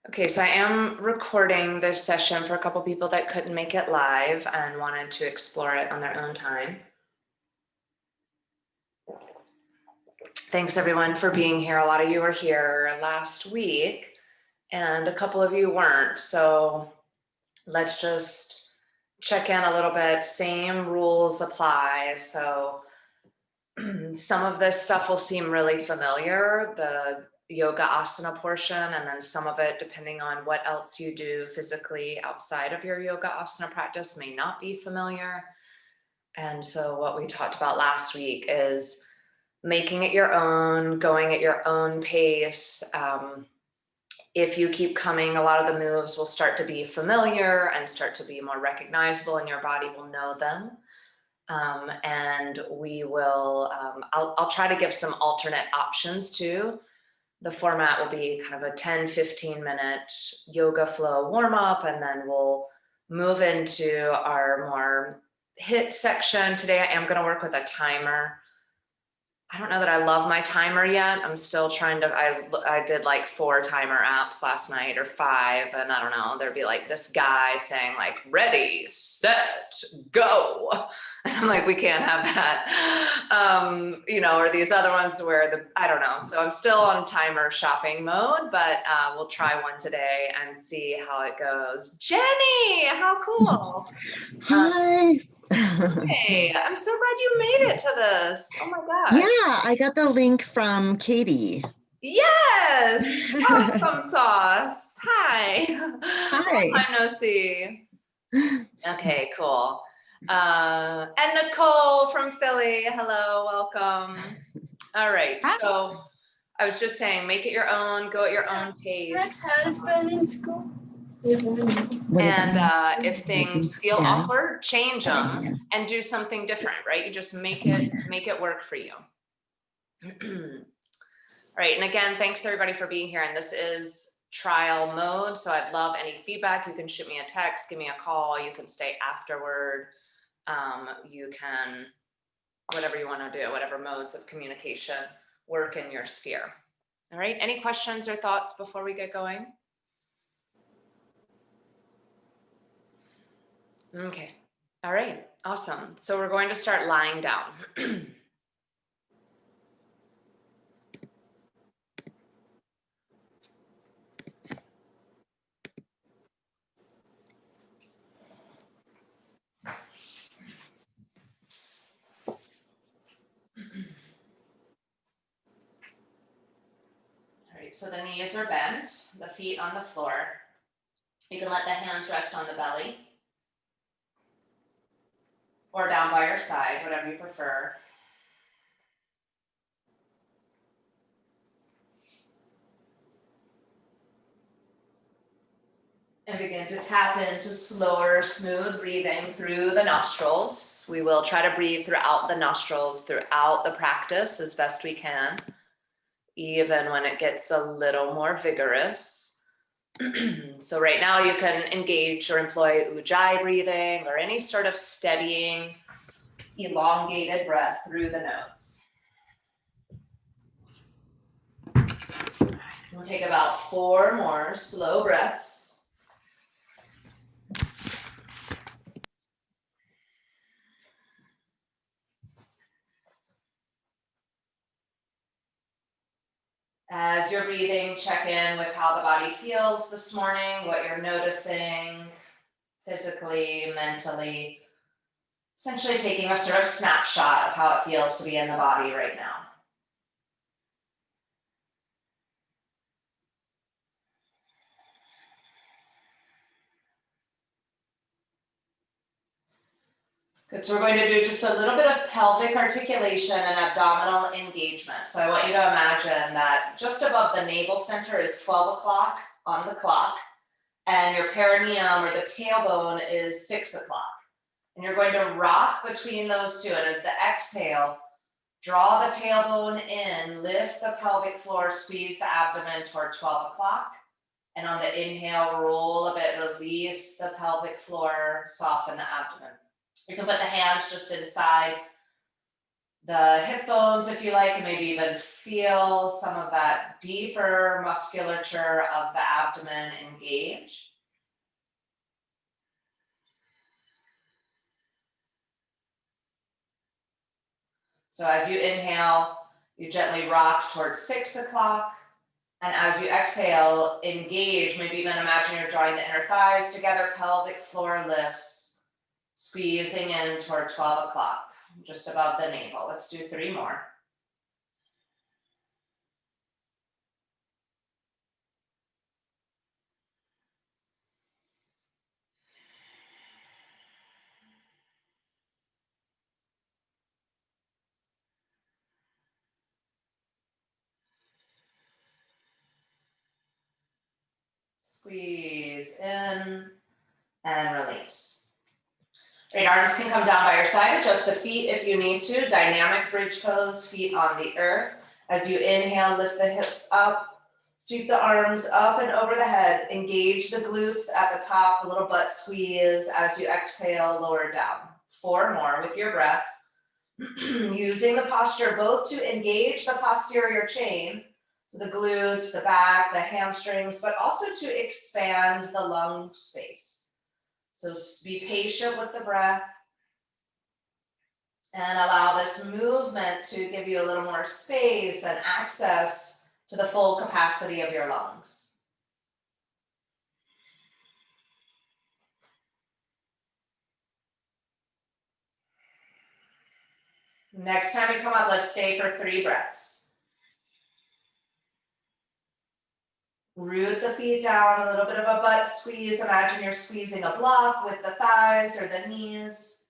Okay, so I am recording this session for a couple people that couldn't make it live and wanted to explore it on their own time. Thanks everyone for being here. A lot of you were here last week and a couple of you weren't. So let's just check in a little bit. Same rules apply. So some of this stuff will seem really familiar, the yoga asana portion, and then some of it, depending on what else you do physically outside of your yoga asana practice, may not be familiar. And so what we talked about last week is making it your own, going at your own pace. If you keep coming, a lot of the moves will start to be familiar and start to be more recognizable, and your body will know them. And we will, I'll try to give some alternate options too. The format will be kind of a 10-15 minute yoga flow warm up, and then we'll move into our more HIIT section. Today I am going to work with a timer. I don't know that I love my timer yet. I'm still trying to, I did like 4 timer apps last night or 5. And I don't know, there'd be like this guy saying like, ready, set, go. And I'm like, we can't have that. Or these other ones where I don't know. So I'm still on timer shopping mode, but we'll try one today and see how it goes. Jenny, how cool. Hi. Hey, I'm so glad you made it to this. Oh my God. Yeah, I got the link from Katie. Yes, awesome sauce. Hi. Hi. Long time no see. Okay, cool. And Nicole from Philly. Hello, welcome. All right, so I was just saying, make it your own, go at your own pace. in school. And if things feel awkward, change them and do something different, right? You just make it work for you. All right, and again, thanks everybody for being here. And this is trial mode, so I'd love any feedback. You can shoot me a text, give me a call. You can stay afterward. You can, whatever you want to do, whatever modes of communication work in your sphere. All right, any questions or thoughts before we get going? Okay, all right, awesome. So we're going to start lying down. All right, so the knees are bent, the feet on the floor. You can let the hands rest on the belly or down by your side, whatever you prefer. And begin to tap into slower, smooth breathing through the nostrils. We will try to breathe throughout the nostrils throughout the practice as best we can, even when it gets a little more vigorous. So right now you can engage or employ Ujjayi breathing or any sort of steadying, elongated breath through the nose. We'll take about 4 more slow breaths. As you're breathing, check in with how the body feels this morning, what you're noticing physically, mentally, essentially taking a sort of snapshot of how it feels to be in the body right now. Good, so we're going to do just a little bit of pelvic articulation and abdominal engagement. So I want you to imagine that just above the navel center is 12 o'clock on the clock, and your perineum or the tailbone is 6 o'clock. And you're going to rock between those two. And as the exhale, draw the tailbone in, lift the pelvic floor, squeeze the abdomen toward 12 o'clock. And on the inhale, roll a bit, release the pelvic floor, soften the abdomen. You can put the hands just inside the hip bones if you like, and maybe even feel some of that deeper musculature of the abdomen engage. So as you inhale, you gently rock towards 6 o'clock. And as you exhale, engage, maybe even imagine you're drawing the inner thighs together, pelvic floor lifts, squeezing in toward 12 o'clock, just above the navel. Let's do 3 more. Squeeze in and release. Right, arms can come down by your side, adjust the feet if you need to. Dynamic bridge pose, feet on the earth. As you inhale, lift the hips up, sweep the arms up and over the head. Engage the glutes at the top, a little butt squeeze. As you exhale, lower down. 4 more with your breath. Using the posture both to engage the posterior chain, so the glutes, the back, the hamstrings, but also to expand the lung space. So be patient with the breath and allow this movement to give you a little more space and access to the full capacity of your lungs. Next time we come up, let's stay for 3 breaths. Root the feet down, a little bit of a butt squeeze. Imagine you're squeezing a block with the thighs or the knees.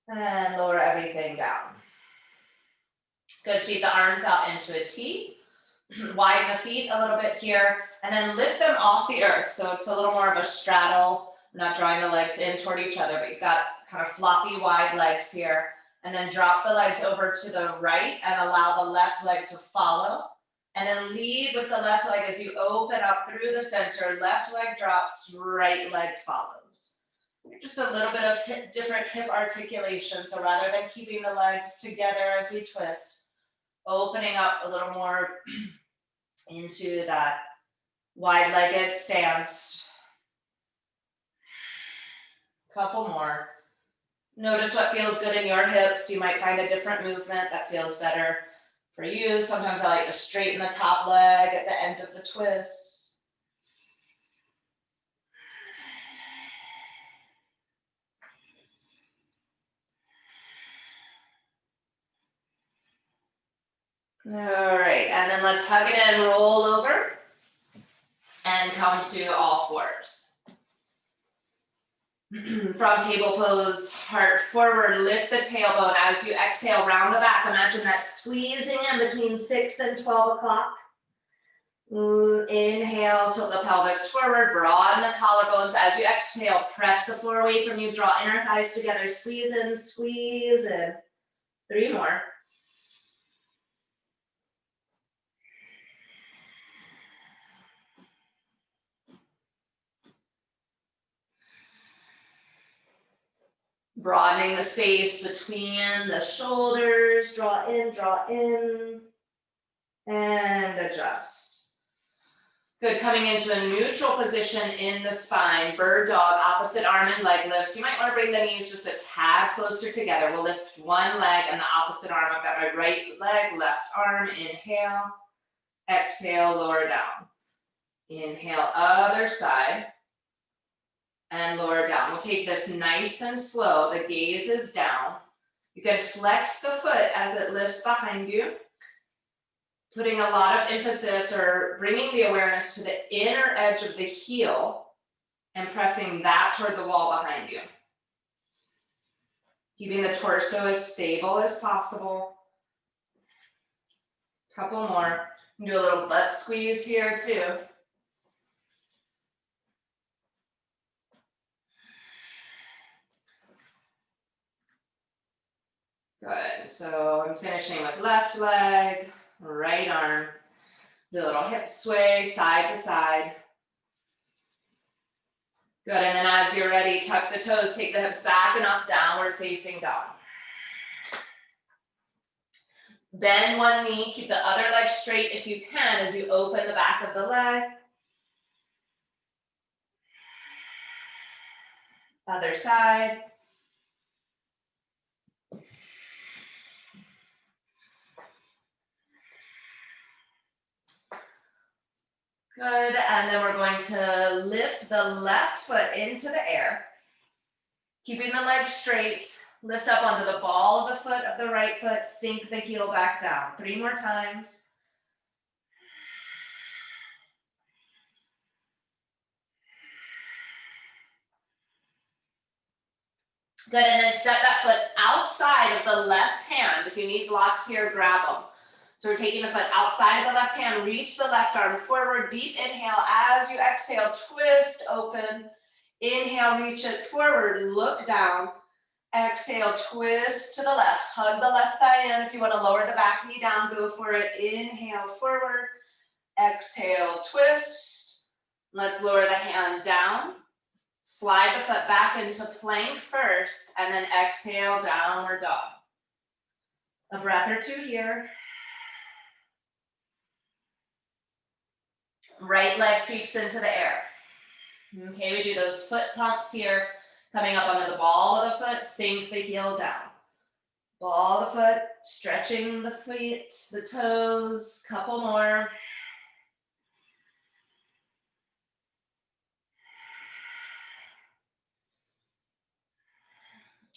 And lower everything down. Good, sweep the arms out into a T. Widen the feet a little bit here, and then lift them off the earth. So it's a little more of a straddle. We're not drawing the legs in toward each other, but you've got kind of floppy, wide legs here. And then drop the legs over to the right and allow the left leg to follow. And then lead with the left leg as you open up through the center. Left leg drops, right leg follows. Just a little bit of different hip articulation. So rather than keeping the legs together as we twist, opening up a little more into that wide-legged stance. Couple more. Notice what feels good in your hips. You might find a different movement that feels better for you. Sometimes I like to straighten the top leg at the end of the twist. All right, and then let's hug it in, roll over, and come to all fours. From table pose, heart forward, lift the tailbone. As you exhale, round the back. Imagine that squeezing in between 6 and 12 o'clock. Inhale, tilt the pelvis forward, broaden the collarbones. As you exhale, press the floor away from you, draw inner thighs together, squeeze in, squeeze in. 3 more. Broadening the space between the shoulders, draw in, and adjust. Good, coming into a neutral position in the spine, bird dog, opposite arm and leg lifts. You might want to bring the knees just a tad closer together. We'll lift one leg and the opposite arm. I've got my right leg, left arm, inhale, exhale, lower down. Inhale, other side. And lower down. We'll take this nice and slow. The gaze is down. You can flex the foot as it lifts behind you, putting a lot of emphasis or bringing the awareness to the inner edge of the heel and pressing that toward the wall behind you. Keeping the torso as stable as possible. Couple more. Do a little butt squeeze here too. Good, so I'm finishing with left leg, right arm. Do a little hip sway, side to side. Good, and then as you're ready, tuck the toes, take the hips back and up, downward facing dog. Bend one knee, keep the other leg straight if you can as you open the back of the leg. Other side. Good, and then we're going to lift the left foot into the air. Keeping the leg straight, lift up onto the ball of the foot of the right foot, sink the heel back down. 3 more times. Good, and then step that foot outside of the left hand. If you need blocks here, grab them. So we're taking the foot outside of the left hand, reach the left arm forward, deep inhale. As you exhale, twist, open. Inhale, reach it forward, look down. Exhale, twist to the left, hug the left thigh in. If you want to lower the back knee down, go for it. Inhale, forward. Exhale, twist. Let's lower the hand down. Slide the foot back into plank first, and then exhale, downward dog. A breath or 2 here. Right leg sweeps into the air. Okay, we do those foot pumps here. Coming up onto the ball of the foot, sink the heel down. Ball of the foot, stretching the feet, the toes, couple more.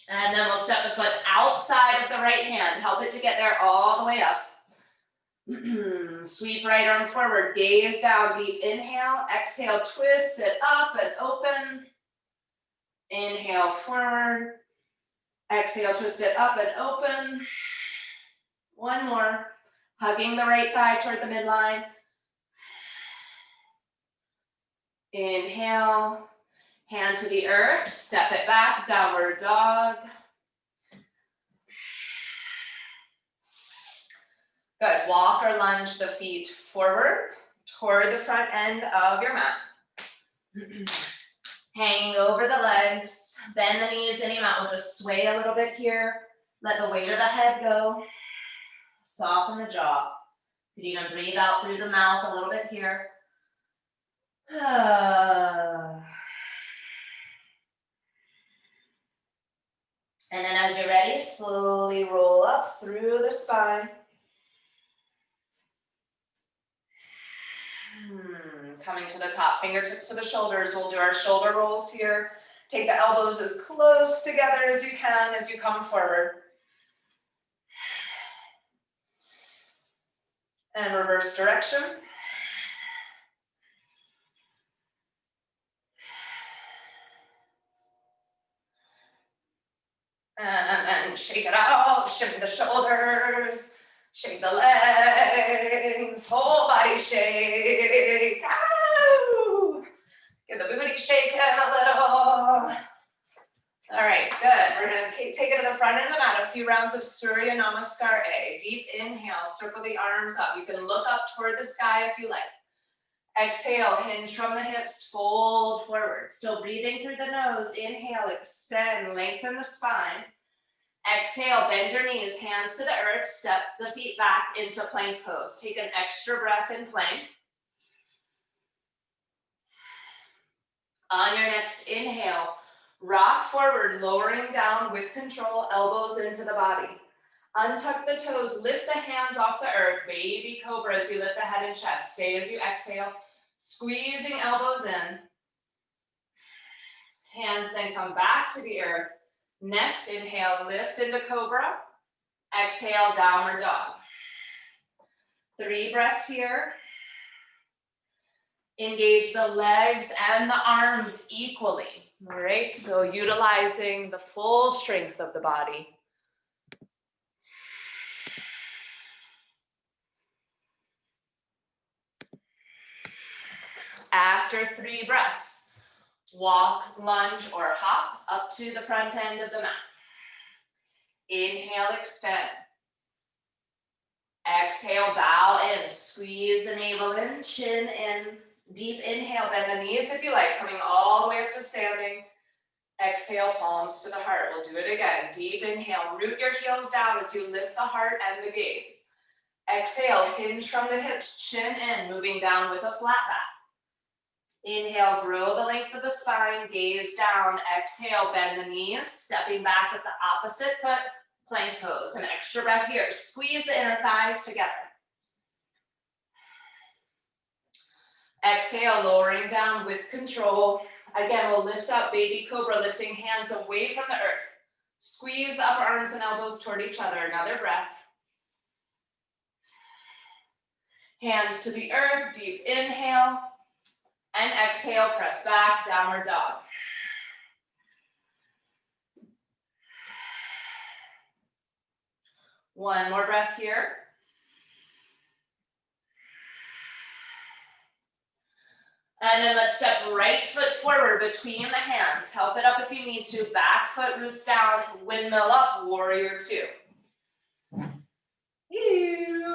And then we'll step the foot outside of the right hand. Help it to get there all the way up. Sweep right arm forward, gaze down, deep inhale. Exhale, twist it up and open. Inhale, forward. Exhale, twist it up and open. One more. Hugging the right thigh toward the midline. Inhale, hand to the earth, step it back, downward dog. Good, walk or lunge the feet forward toward the front end of your mat. Hanging over the legs, bend the knees, any amount. We'll just sway a little bit here. Let the weight of the head go. Soften the jaw. You can even breathe out through the mouth a little bit here. And then as you're ready, slowly roll up through the spine. Coming to the top, fingertips to the shoulders. We'll do our shoulder rolls here. Take the elbows as close together as you can as you come forward. And reverse direction. And then shake it out, shimmy the shoulders, shake the legs, whole body shake. Ow! Get the booty shaking a little. All right, good. We're gonna take it to the front end of the mat, a few rounds of Surya Namaskar A. Deep inhale, circle the arms up. You can look up toward the sky if you like. Exhale, hinge from the hips, fold forward. Still breathing through the nose. Inhale, extend, lengthen the spine. Exhale, bend your knees, hands to the earth, step the feet back into plank pose. Take an extra breath in plank. On your next inhale, rock forward, lowering down with control, elbows into the body. Untuck the toes, lift the hands off the earth, baby cobra as you lift the head and chest. Stay as you exhale, squeezing elbows in. Hands then come back to the earth. Next inhale, lift into cobra. Exhale, downward dog. 3 breaths here. Engage the legs and the arms equally. All right, so utilizing the full strength of the body. After 3 breaths, walk, lunge, or hop up to the front end of the mat. Inhale, extend. Exhale, bow in. Squeeze the navel in, chin in. Deep inhale, bend the knees if you like, coming all the way up to standing. Exhale, palms to the heart. We'll do it again. Deep inhale, root your heels down as you lift the heart and the gaze. Exhale, hinge from the hips, chin in, moving down with a flat back. Inhale, grow the length of the spine, gaze down. Exhale, bend the knees, stepping back at the opposite foot, plank pose. An extra breath here. Squeeze the inner thighs together. Exhale, lowering down with control. Again, we'll lift up, baby cobra, lifting hands away from the earth. Squeeze the upper arms and elbows toward each other. Another breath. Hands to the earth, deep inhale. And exhale, press back, downward dog. One more breath here. And then let's step right foot forward between the hands. Help it up if you need to. Back foot roots down, windmill up, warrior two.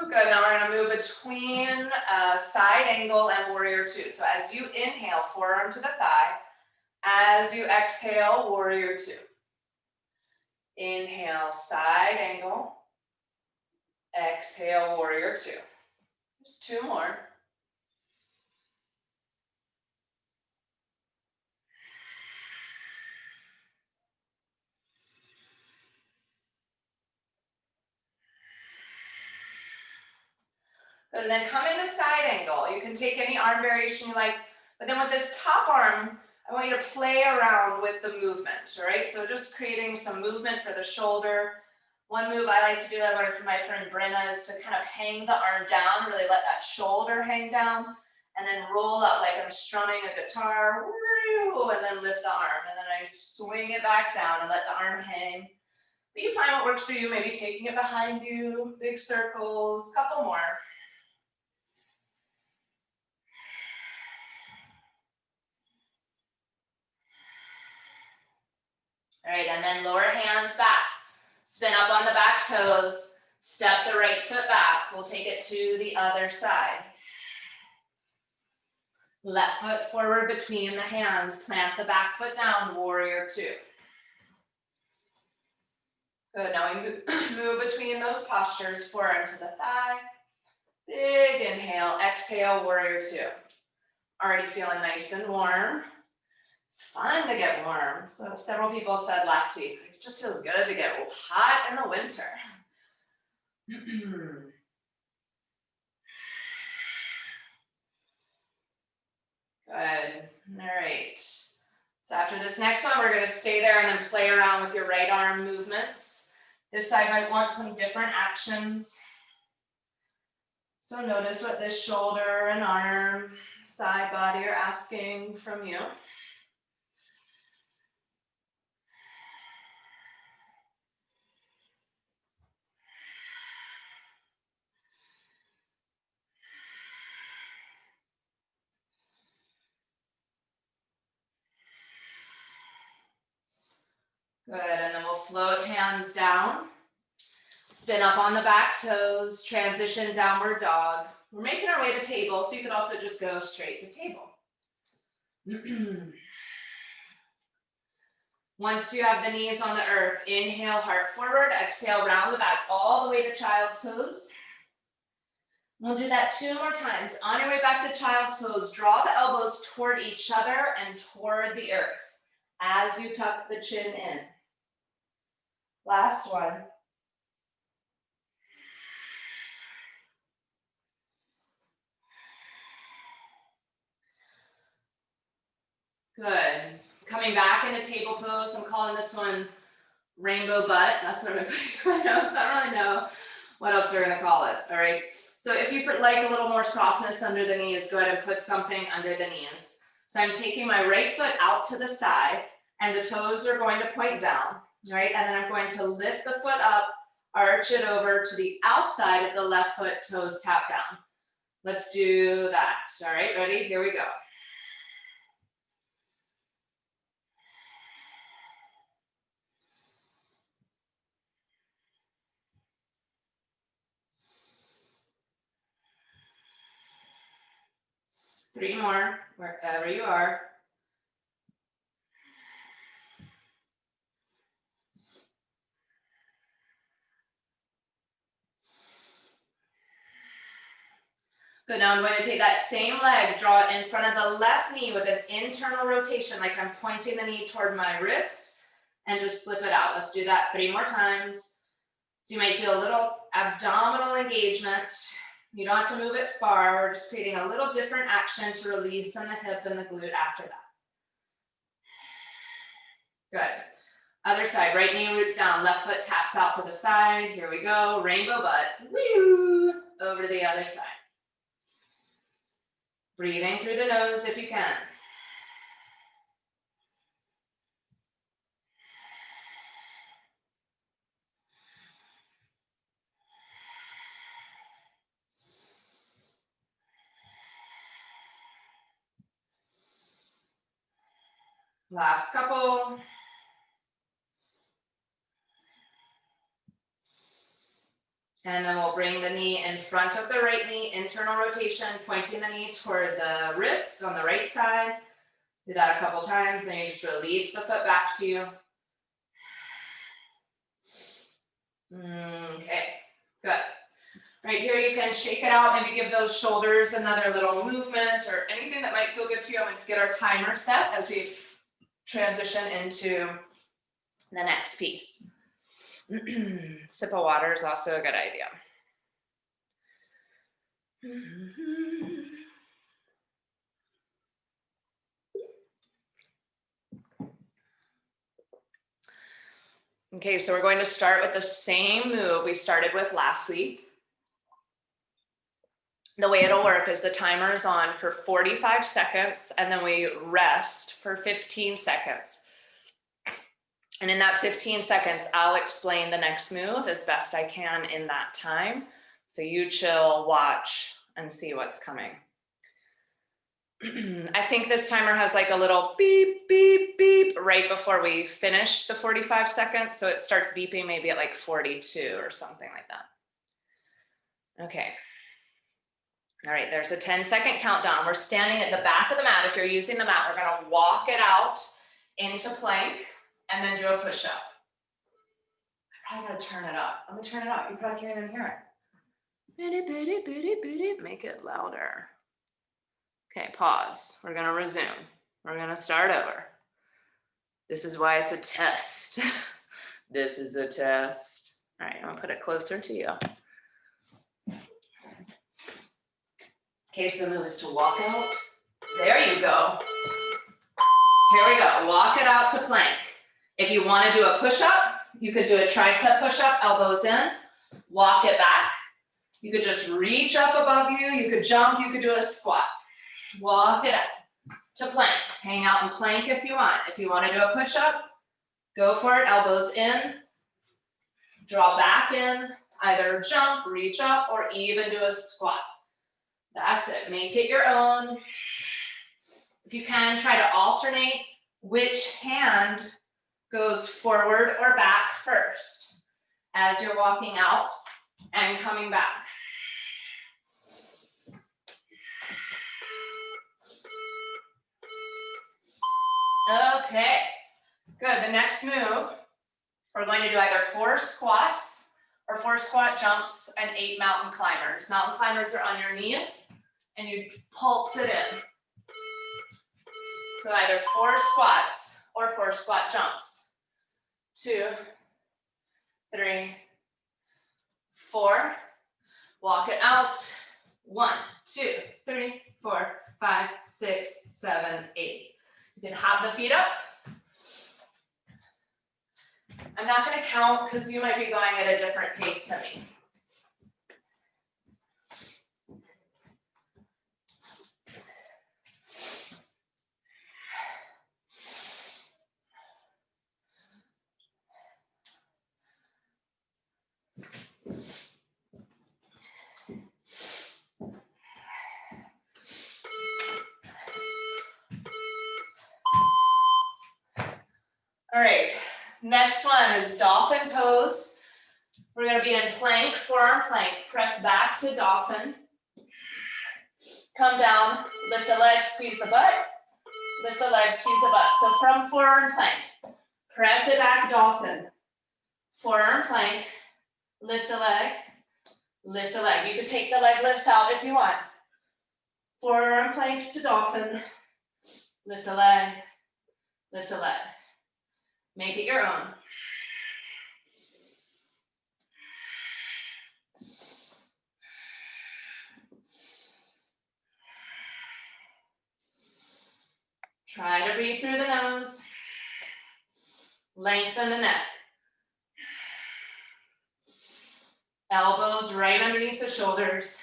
Good, now we're gonna move between side angle and warrior two. So as you inhale, forearm to the thigh. As you exhale, warrior two. Inhale, side angle. Exhale, warrior two. Just two more. Good, and then come into side angle. You can take any arm variation you like, but then with this top arm, I want you to play around with the movement, all right? So just creating some movement for the shoulder. One move I like to do, I learned from my friend Brenna, is to kind of hang the arm down, really let that shoulder hang down, and then roll up like I'm strumming a guitar, and then lift the arm, and then I swing it back down and let the arm hang. But you find what works for you, maybe taking it behind you, big circles, couple more. All right, and then lower hands back. Spin up on the back toes. Step the right foot back. We'll take it to the other side. Left foot forward between the hands. Plant the back foot down, warrior two. Good, now we move between those postures, forearm to the thigh. Big inhale, exhale, warrior two. Already feeling nice and warm. It's fun to get warm. So several people said last week, it just feels good to get hot in the winter. Good, all right. So after this next one, we're gonna stay there and then play around with your right arm movements. This side might want some different actions. So notice what this shoulder and arm, side body are asking from you. Good, and then we'll float hands down. Spin up on the back toes, transition downward dog. We're making our way to table, so you could also just go straight to table. Once you have the knees on the earth, inhale, heart forward, exhale, round the back all the way to child's pose. We'll do that 2 more times. On your way back to child's pose, draw the elbows toward each other and toward the earth as you tuck the chin in. Last one. Good. Coming back into table pose, I'm calling this one rainbow butt. That's what I'm putting in my notes. I don't really know what else we're gonna call it, all right? So if you put like a little more softness under the knees, go ahead and put something under the knees. So I'm taking my right foot out to the side and the toes are going to point down, right? And then I'm going to lift the foot up, arch it over to the outside of the left foot, toes tap down. Let's do that, all right? Ready? Here we go. 3 more, wherever you are. Good, now I'm going to take that same leg, draw it in front of the left knee with an internal rotation, like I'm pointing the knee toward my wrist, and just slip it out. Let's do that 3 more times. So you might feel a little abdominal engagement. You don't have to move it far. We're just creating a little different action to release in the hip and the glute after that. Good. Other side, right knee roots down, left foot taps out to the side. Here we go, rainbow butt. Woo! Over to the other side. Breathing through the nose if you can. Last couple. And then we'll bring the knee in front of the right knee, internal rotation, pointing the knee toward the wrist on the right side. Do that a couple times, then you just release the foot back to you. Okay, good. Right here, you can shake it out, maybe give those shoulders another little movement or anything that might feel good to you. I'm going to get our timer set as we transition into the next piece. Sip of water is also a good idea. Okay, so we're going to start with the same move we started with last week. The way it'll work is the timer is on for 45 seconds and then we rest for 15 seconds. And in that 15 seconds, I'll explain the next move as best I can in that time. So you chill, watch, and see what's coming. I think this timer has like a little beep, beep, beep right before we finish the 45 seconds. So it starts beeping maybe at like 42 or something like that. Okay. All right, there's a 10-second countdown. We're standing at the back of the mat. If you're using the mat, we're gonna walk it out into plank and then do a push-up. I probably gotta turn it up. I'm gonna turn it up. You probably can't even hear it. Make it louder. Okay, pause. We're gonna resume. We're gonna start over. This is why it's a test. This is a test. All right, I'm gonna put it closer to you. Okay, so the move is to walk out. There you go. Here we go, walk it out to plank. If you wanna do a push-up, you could do a tricep push-up, elbows in, walk it back. You could just reach up above you, you could jump, you could do a squat. Walk it up to plank. Hang out in plank if you want. If you wanna do a push-up, go for it, elbows in, draw back in, either jump, reach up, or even do a squat. That's it, make it your own. If you can, try to alternate which hand goes forward or back first as you're walking out and coming back. Okay, good. The next move, we're going to do either 4 squats or 4 squat jumps and 8 mountain climbers. Mountain climbers are on your knees and you pulse it in. So either 4 squats or 4 squat jumps. 2, 3, 4. Walk it out. 1, 2, 3, 4, 5, 6, 7, 8. You can have the feet up. I'm not going to count because you might be going at a different pace than me. All right, next one is dolphin pose. We're going to be in plank, forearm plank. Press back to dolphin. come down, lift a leg, squeeze the butt, lift the leg, squeeze the butt. So from forearm plank, press it back, dolphin. Forearm plank, lift a leg, lift a leg. You can take the leg lifts out if you want. Forearm plank to dolphin, lift a leg, lift a leg. Make it your own. Try to breathe through the nose. Lengthen the neck. Elbows right underneath the shoulders.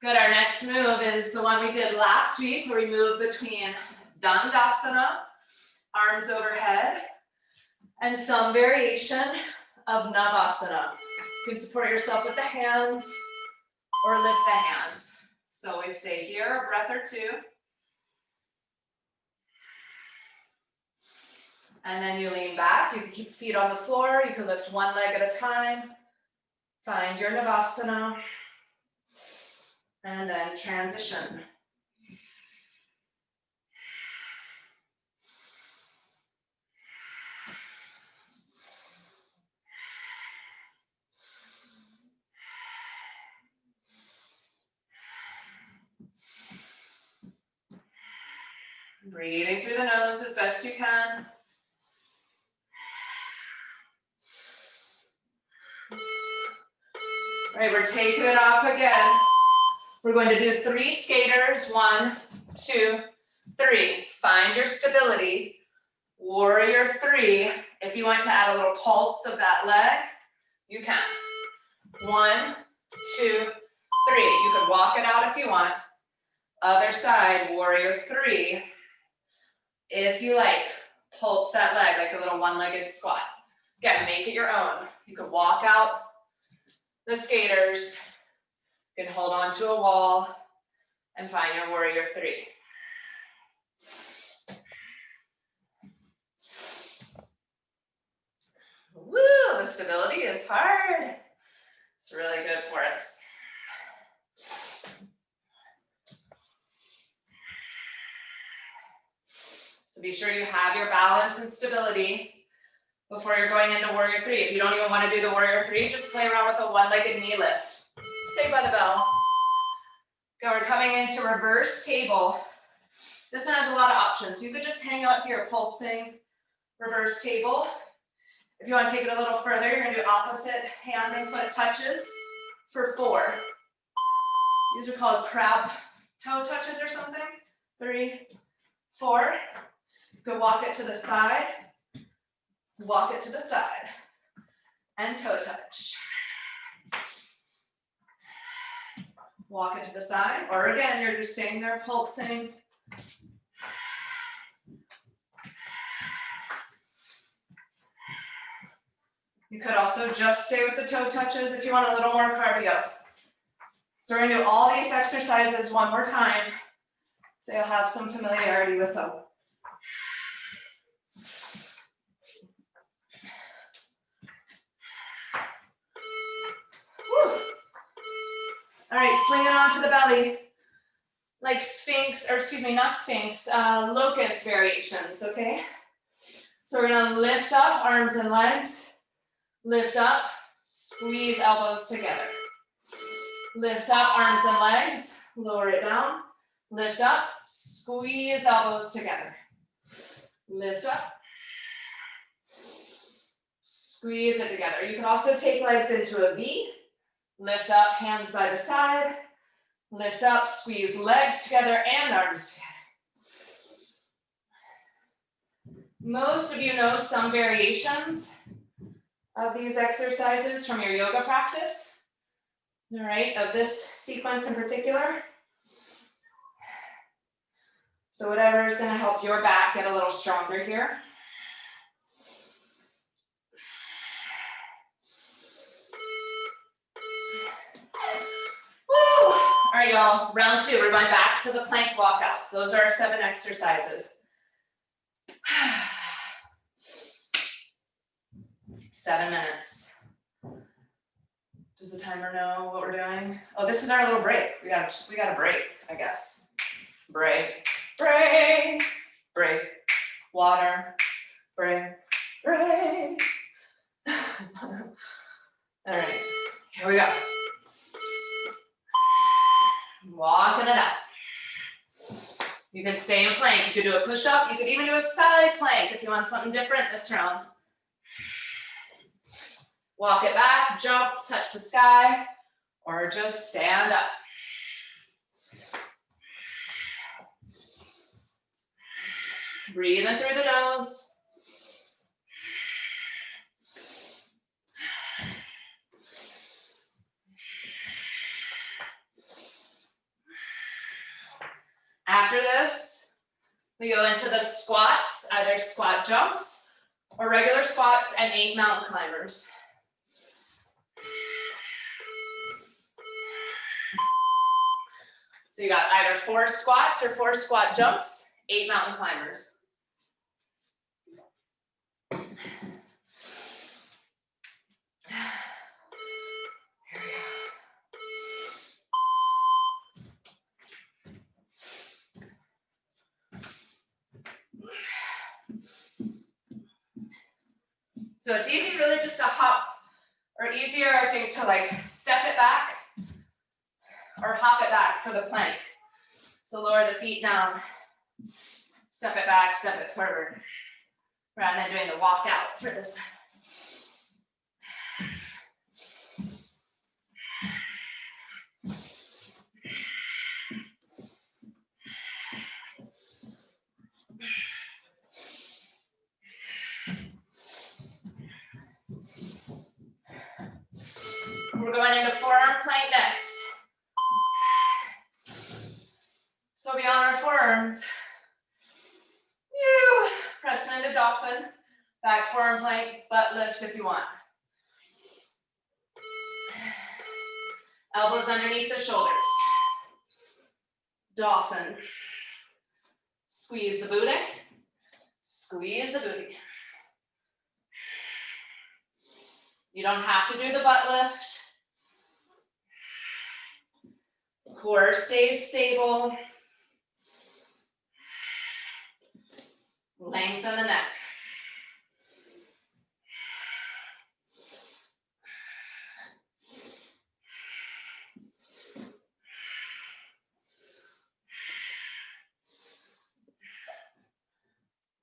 Good, our next move is the one we did last week where we moved between Dandasana, arms overhead, and some variation of Navasana. You can support yourself with the hands or lift the hands. So we stay here, a breath or two. And then you lean back. You can keep feet on the floor. You can lift one leg at a time. Find your Navasana. And then transition. Breathing through the nose as best you can. All right, we're taking it up again. We're going to do 3 skaters. 1, 2, 3. Find your stability. Warrior 3. If you want to add a little pulse of that leg, you can. 1, 2, 3. You can walk it out if you want. Other side, warrior 3. If you like, pulse that leg like a little one-legged squat. Again, make it your own. You can walk out the skaters. You can hold on to a wall and find your warrior 3. Woo, the stability is hard. It's really good for us. So be sure you have your balance and stability before you're going into warrior 3. If you don't even want to do the warrior 3, just play around with a one-legged knee lift. Stay by the bell. Okay, we're coming into reverse table. This one has a lot of options. You could just hang out here pulsing reverse table. If you want to take it a little further, you're going to do opposite hand and foot touches for 4. These are called crab toe touches or something. 3, 4. Go walk it to the side, walk it to the side, and toe touch. Walk it to the side, or again, you're just staying there pulsing. You could also just stay with the toe touches if you want a little more cardio. So we're gonna do all these exercises one more time, so you'll have some familiarity with them. All right, swing it onto the belly, like Sphinx, or excuse me, not Sphinx, locust variations, okay? So we're gonna lift up arms and legs, lift up, squeeze elbows together. Lift up arms and legs, lower it down, lift up, squeeze elbows together. Lift up, squeeze it together. You can also take legs into a V. Lift up, hands by the side. Lift up, squeeze legs together and arms together. Most of you know some variations of these exercises from your yoga practice, all right, of this sequence in particular. So whatever is going to help your back get a little stronger here. All right, y'all, round 2, we're going back to the plank walkouts. Those are our 7 exercises. 7 minutes. Does the timer know what we're doing? Oh, this is our little break. We got a break, I guess. Break, break, break, water, break, break. All right, here we go. Walking it out. You can stay in plank. You could do a push-up. You could even do a side plank if you want something different this round. Walk it back, jump, touch the sky, or just stand up. Breathe in through the nose. After this, we go into the squats, either squat jumps or regular squats and 8 mountain climbers. So you got either 4 squats or 4 squat jumps, 8 mountain climbers. Here we go. So it's easy really just to hop, or easier I think to like step it back or hop it back for the plank. So lower the feet down, step it back, step it forward, rather than doing the walk out for this. We're going into forearm plank next. So be on our forearms. You press into dolphin, back forearm plank, butt lift if you want. Elbows underneath the shoulders. Dolphin. Squeeze the booty. Squeeze the booty. You don't have to do the butt lift. Core stays stable. Lengthen the neck.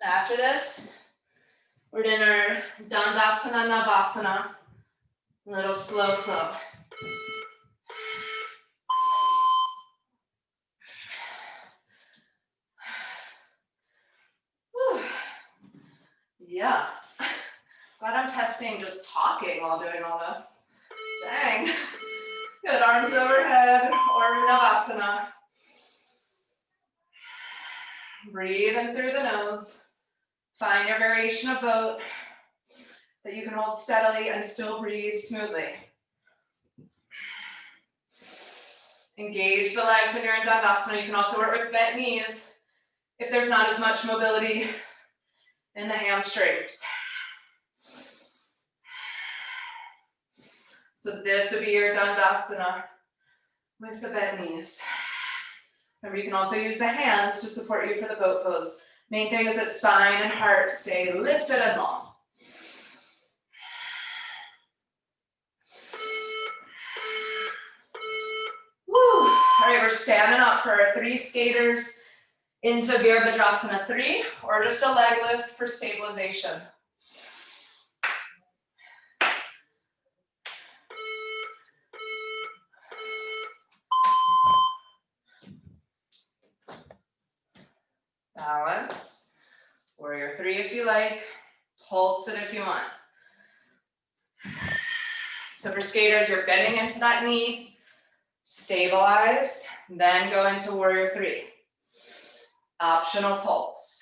After this, we're in our Dandasana Navasana, a little slow flow. Whew. Yeah, glad I'm testing just talking while doing all this. Dang. Good, arms overhead or Navasana. Breathe in through the nose. Find your variation of boat that you can hold steadily and still breathe smoothly. Engage the legs if you're in Dandasana. You can also work with bent knees if there's not as much mobility in the hamstrings. So this would be your Dandasana with the bent knees. Remember, you can also use the hands to support you for the boat pose. Main thing is that spine and heart stay lifted and long. Woo. All right, we're standing up for our 3 skaters into Virabhadrasana 3, or just a leg lift for stabilization. Balance. Warrior 3 if you like. Pulse it if you want. So for skaters, you're bending into that knee, stabilize, then go into Warrior 3. Optional pulse.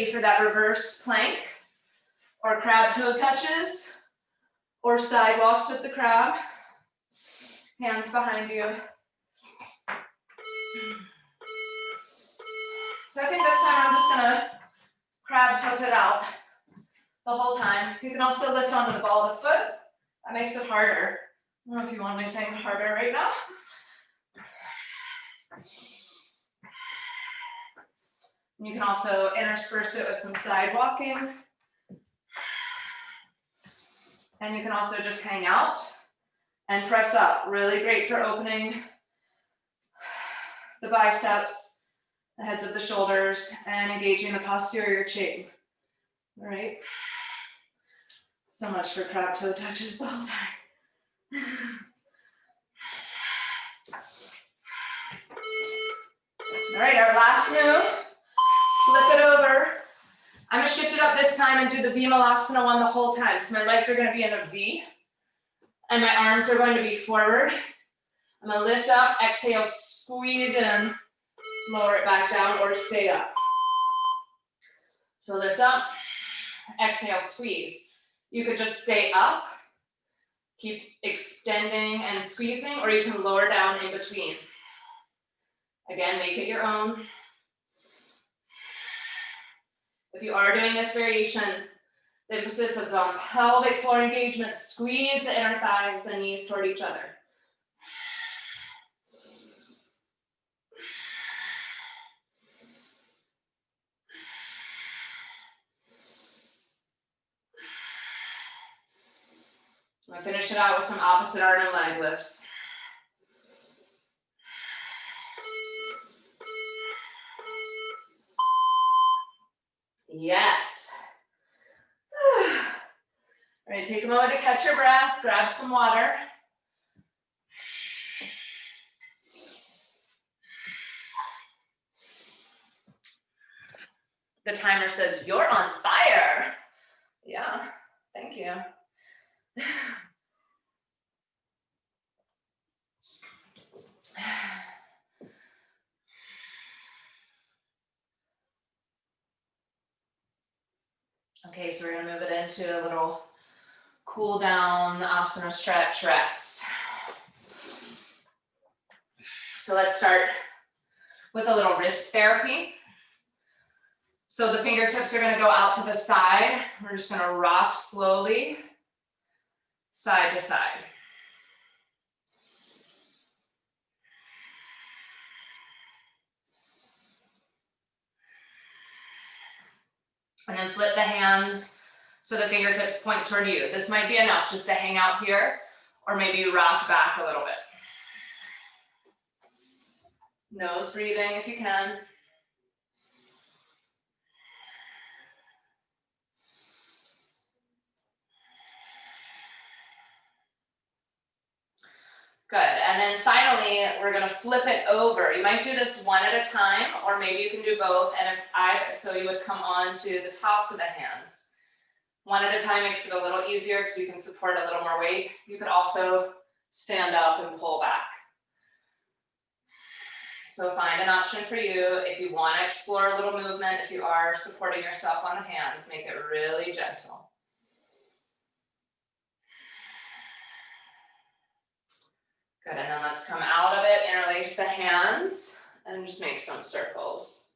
ready for that reverse plank or crab toe touches or sidewalks with the crab. Hands behind you. So I think this time I'm just gonna crab toe it out the whole time. You can also lift onto the ball of the foot. That makes it harder. I don't know if you want anything harder right now. You can also intersperse it with some side walking. And you can also just hang out and press up. Really great for opening the biceps, the heads of the shoulders, and engaging the posterior chain. All right. So much for crab toe touches the whole time. All right, our last move, flip it over. I'm gonna shift it up this time and do the Vimalasana one the whole time. So my legs are gonna be in a V and my arms are going to be forward. I'm gonna lift up, exhale, squeeze in, lower it back down or stay up. So lift up, exhale, squeeze. You could just stay up, keep extending and squeezing, or you can lower down in between. Again, make it your own. If you are doing this variation, the emphasis is on pelvic floor engagement. Squeeze the inner thighs and knees toward each other. I'm gonna finish it out with some opposite arm and leg lifts. Yes. All right, take a moment to catch your breath, grab some water. The timer says, you're on fire. Yeah, thank you. Okay, so we're gonna move it into a little cool down, asana stretch, rest. So let's start with a little wrist therapy. So the fingertips are gonna go out to the side. We're just gonna rock slowly, side to side. And then flip the hands so the fingertips point toward you. This might be enough just to hang out here, or maybe you rock back a little bit. Nose breathing if you can. Good, and then finally, we're gonna flip it over. You might do this one at a time, or maybe you can do both, and if either, so you would come on to the tops of the hands. One at a time makes it a little easier because you can support a little more weight. You could also stand up and pull back. So find an option for you. If you wanna explore a little movement, if you are supporting yourself on the hands, make it really gentle. Good, and then let's come out of it, interlace the hands, and just make some circles.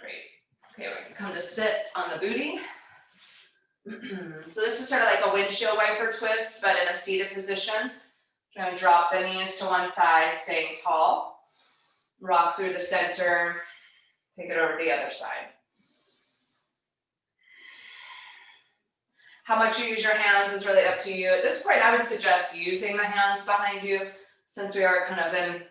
Great. Okay, we're gonna come to sit on the booty. So this is sort of like a windshield wiper twist, but in a seated position. You're gonna drop the knees to one side, staying tall. Rock through the center, take it over to the other side. How much you use your hands is really up to you. At this point, I would suggest using the hands behind you since we are kind of in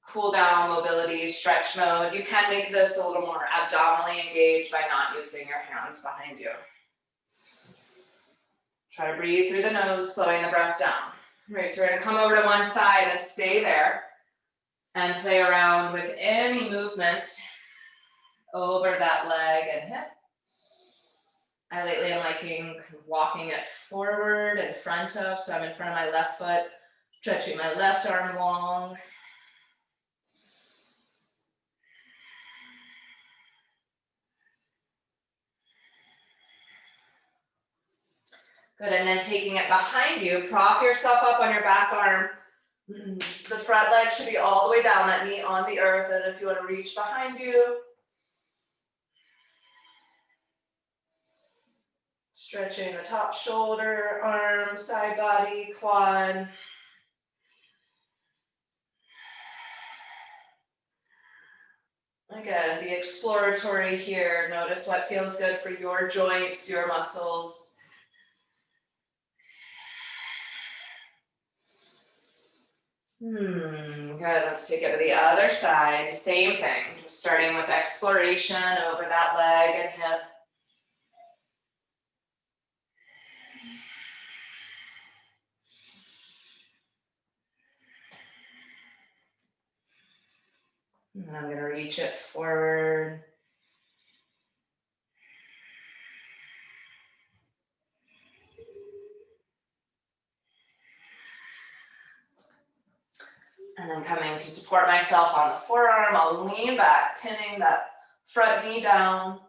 cool down, mobility, stretch mode. You can make this a little more abdominally engaged by not using your hands behind you. Try to breathe through the nose, slowing the breath down. All right, so we're gonna come over to one side and stay there and play around with any movement over that leg and hip. I lately am liking walking it forward in front of, so I'm in front of my left foot, Stretching my left arm long. Good, and then taking it behind you, prop yourself up on your back arm. The front leg should be all the way down, that knee on the earth, and if you want to reach behind you, stretching the top shoulder, arm, side body, quad. Again, be exploratory here. Notice what feels good for your joints, your muscles. Good, let's take it to the other side. Same thing, just starting with exploration over that leg and hip. And I'm gonna reach it forward. And then coming to support myself on the forearm, I'll lean back, pinning that front knee down.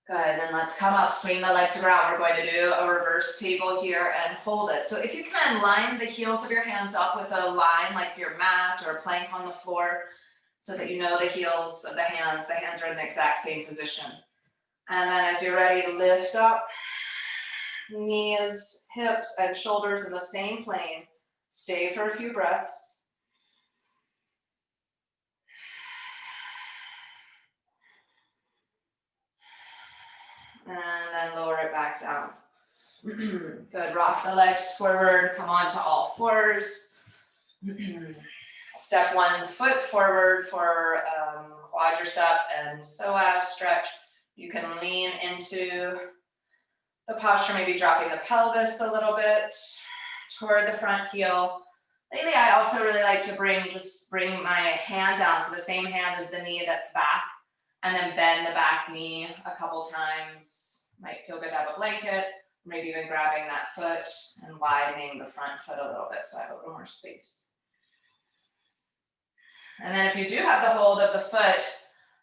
Good, then let's come up, swing the legs around. We're going to do a reverse table here and hold it. So if you can, line the heels of your hands up with a line like your mat or a plank on the floor so that you know the heels of the hands are in the exact same position. And then as you're ready, lift up, knees, hips, and shoulders in the same plane. Stay for a few breaths. And then lower it back down. Good, rock the legs forward, come onto all fours. Step one foot forward for quadricep and psoas stretch. You can lean into the posture, maybe dropping the pelvis a little bit toward the front heel. Lately, I also really like to bring my hand down, so the same hand as the knee that's back, and then bend the back knee a couple times. Might feel good to have a blanket, maybe even grabbing that foot and widening the front foot a little bit so I have a little more space. And then if you do have the hold of the foot,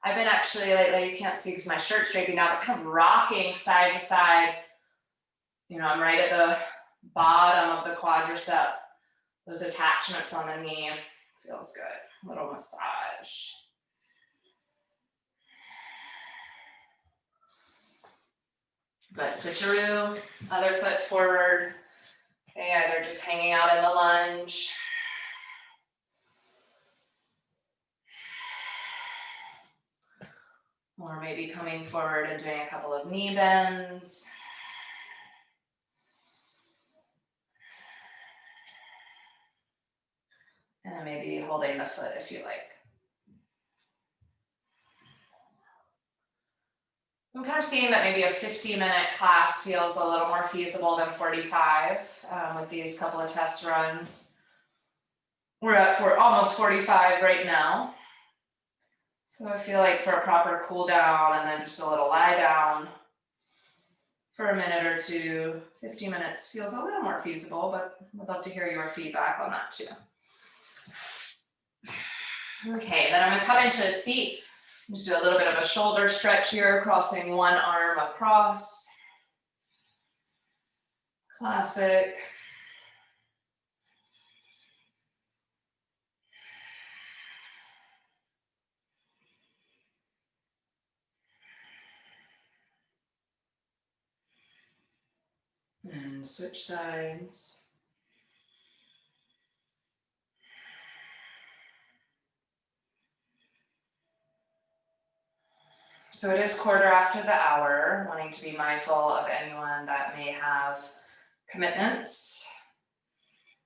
I've been actually lately, you can't see because my shirt's draping down, but kind of rocking side to side. You know, I'm right at the bottom of the quadricep. Those attachments on the knee, feels good. A little massage. Good, switcheroo, other foot forward. Okay, either just hanging out in the lunge. Or maybe coming forward and doing a couple of knee bends. And maybe holding the foot if you like. I'm kind of seeing that maybe a 50-minute class feels a little more feasible than 45 with these couple of test runs. We're at almost 45 right now. So I feel like for a proper cool down and then just a little lie down for a minute or two, 50 minutes feels a little more feasible, but I'd love to hear your feedback on that too. Okay, then I'm gonna come into a seat. Just do a little bit of a shoulder stretch here, crossing one arm across. Classic. And switch sides. So it is 1:15, wanting to be mindful of anyone that may have commitments.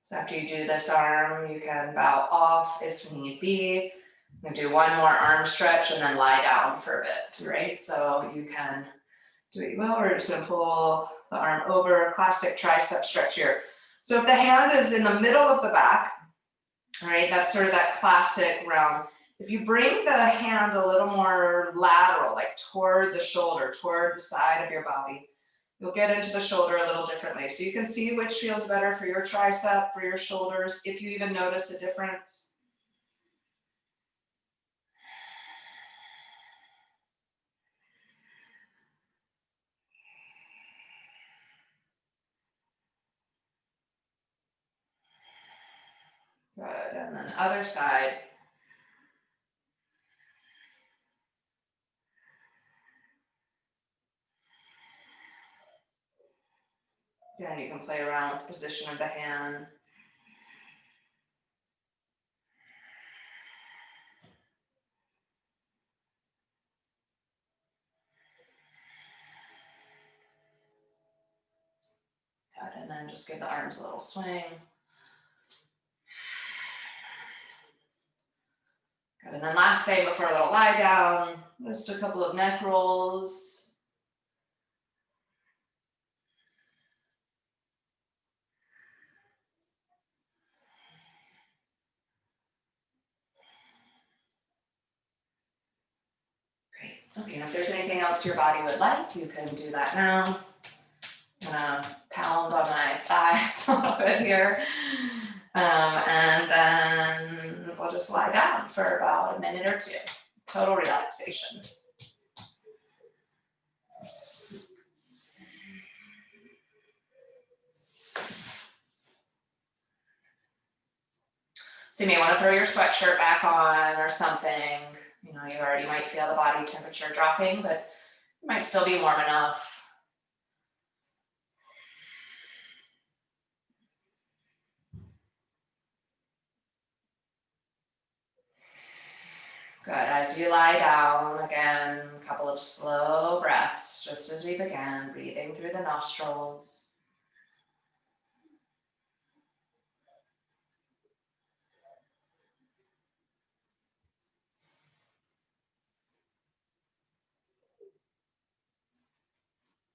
So after you do this arm, you can bow off if need be. I'm gonna do one more arm stretch and then lie down for a bit, right? So you can do what you will. We're just gonna pull the arm over, classic tricep stretch here. So if the hand is in the middle of the back, all right, that's sort of that classic round. If you bring the hand a little more lateral, like toward the shoulder, toward the side of your body, you'll get into the shoulder a little differently. So you can see which feels better for your tricep, for your shoulders, if you even notice a difference. Good, and then other side. Again, you can play around with the position of the hand. Good, and then just give the arms a little swing. Good, and then last thing before a little lie down, just a couple of neck rolls. Great, okay, and if there's anything else your body would like, you can do that now. I'm gonna pound on my thighs a little bit here. And then we'll just lie down for about a minute or two. Total relaxation. So you may want to throw your sweatshirt back on or something. You know, you already might feel the body temperature dropping, but it might still be warm enough. Good, as you lie down, again, a couple of slow breaths, just as we began, breathing through the nostrils.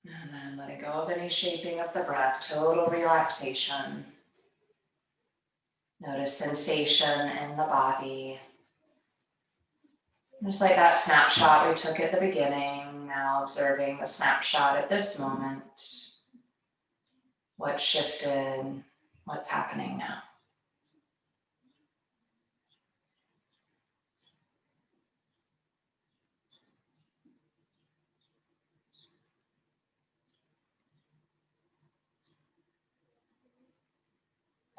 And then letting go of any shaping of the breath, total relaxation. Notice sensation in the body. Just like that snapshot we took at the beginning, now observing the snapshot at this moment. What shifted, what's happening now.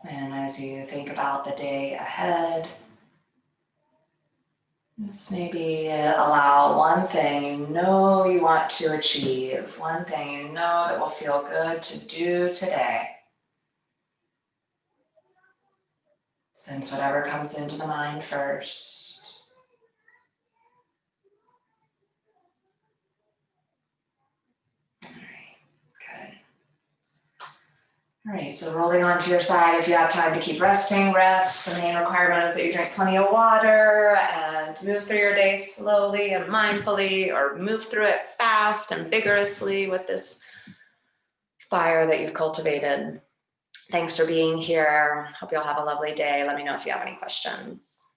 And as you think about the day ahead, just maybe allow one thing you know you want to achieve, one thing you know that will feel good to do today. Sense whatever comes into the mind first. All right, good. All right, so rolling onto your side, if you have time to keep resting, rest. The main requirement is that you drink plenty of water and move through your day slowly and mindfully, or move through it fast and vigorously with this fire that you've cultivated. Thanks for being here. Hope you'll have a lovely day. Let me know if you have any questions.